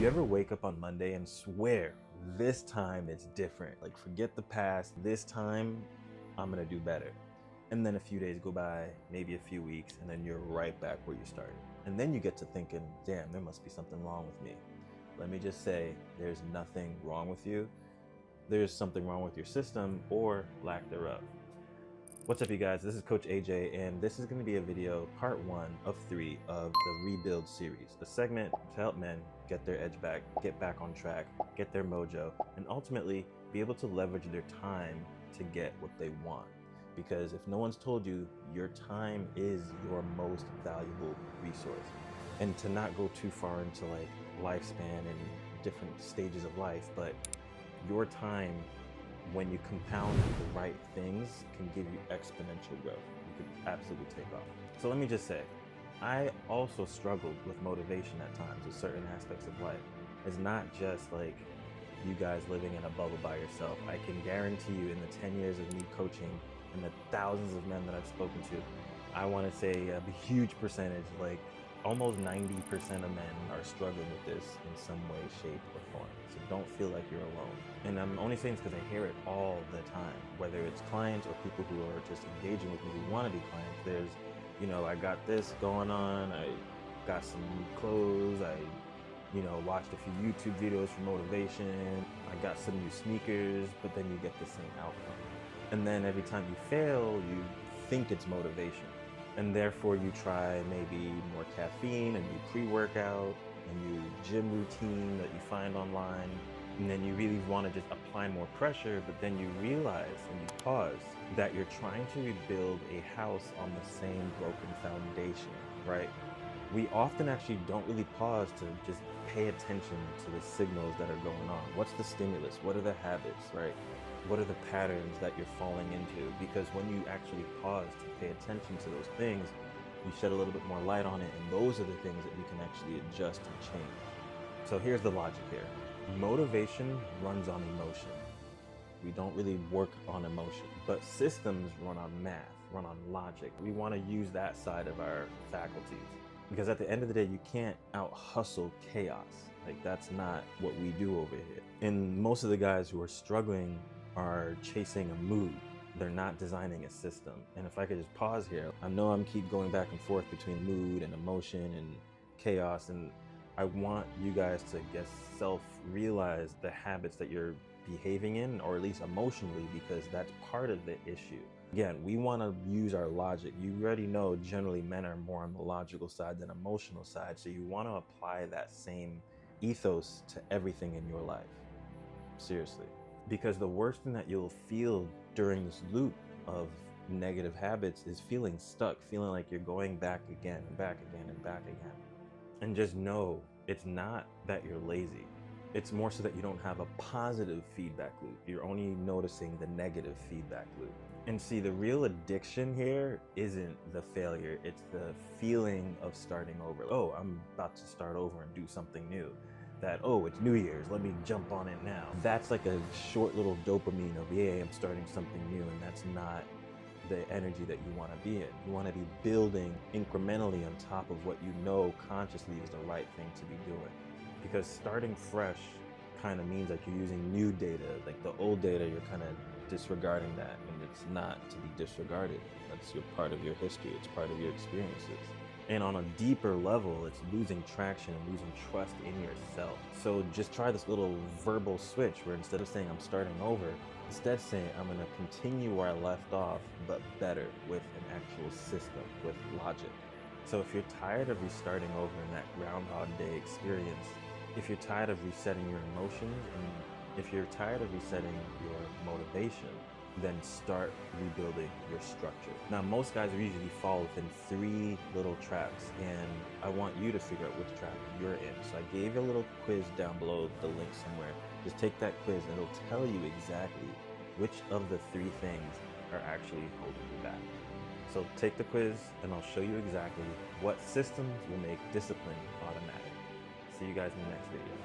You ever wake up on Monday and swear, this time it's different? Like, forget the past, this time I'm gonna do better. And then a few days go by, maybe a few weeks, and then you're right back where you started. And then you get to thinking, damn, there must be something wrong with me. Let me just say, there's nothing wrong with you. There's something wrong with your system or lack thereof. What's up, you guys? This is Coach AJ, and this is going to be a video, part 1 of 3 of the Rebuild series, a segment to help men get their edge back, get back on track, get their mojo, and ultimately be able to leverage their time to get what they want. Because if no one's told you, your time is your most valuable resource. And to not go too far into like lifespan and different stages of life, but your time, when you compound the right things, can give you exponential growth. You could absolutely take off. So let me just say, I also struggled with motivation at times with certain aspects of life. It's not just like you guys living in a bubble by yourself. I can guarantee you, in the 10 years of me coaching and the thousands of men that I've spoken to, I want to say a huge percentage, like almost 90% of men are struggling with this in some way, shape, or form. So don't feel like you're alone. And I'm only saying this because I hear it all the time, whether it's clients or people who are just engaging with me who want to be clients. There's, I got this going on, I got some new clothes, I, watched a few YouTube videos for motivation, I got some new sneakers, but then you get the same outcome. And then every time you fail, you think it's motivation. And therefore you try maybe more caffeine, a new pre-workout, a new gym routine that you find online, and then you really want to just apply more pressure, but then you realize and you pause that you're trying to rebuild a house on the same broken foundation, right? We often actually don't really pause to just pay attention to the signals that are going on. What's the stimulus? What are the habits, right? What are the patterns that you're falling into? Because when you actually pause to pay attention to those things, you shed a little bit more light on it, and those are the things that you can actually adjust and change. So here's the logic here. Motivation runs on emotion. We don't really work on emotion, but systems run on math, run on logic. We want to use that side of our faculties, because at the end of the day, you can't out hustle chaos. Like, that's not what we do over here. And most of the guys who are struggling are chasing a mood. They're not designing a system. And if I could just pause here, I know I'm keep going back and forth between mood and emotion and chaos, and I want you guys to self-realize the habits that you're behaving in, or at least emotionally, because that's part of the issue. Again, we want to use our logic. You already know generally men are more on the logical side than emotional side, so you want to apply that same ethos to everything in your life. Seriously. Because the worst thing that you'll feel during this loop of negative habits is feeling stuck, feeling like you're going back again and back again and back again. And just know, it's not that you're lazy. It's more so that you don't have a positive feedback loop. You're only noticing the negative feedback loop. And see, the real addiction here isn't the failure, it's the feeling of starting over. Oh, I'm about to start over and do something new. That, oh, it's New Year's, let me jump on it now. That's like a short little dopamine of, yeah, I'm starting something new, and that's not the energy that you want to be in. You want to be building incrementally on top of what you know consciously is the right thing to be doing. Because starting fresh kind of means like you're using new data. Like the old data, you're kind of disregarding that, and it's not to be disregarded. That's part of your history, it's part of your experiences. And on a deeper level, it's losing traction and losing trust in yourself. So just try this little verbal switch where instead of saying I'm starting over, instead say I'm gonna continue where I left off, but better, with an actual system, with logic. So if you're tired of restarting over in that Groundhog Day experience, if you're tired of resetting your emotions, and if you're tired of resetting your motivation, then start rebuilding your structure. Now, most guys usually fall within 3 little traps, and I want you to figure out which trap you're in. So I gave you a little quiz down below, the link somewhere. Just take that quiz and it'll tell you exactly which of the 3 things are actually holding you back. So take the quiz and I'll show you exactly what systems will make discipline automatic. See you guys in the next video.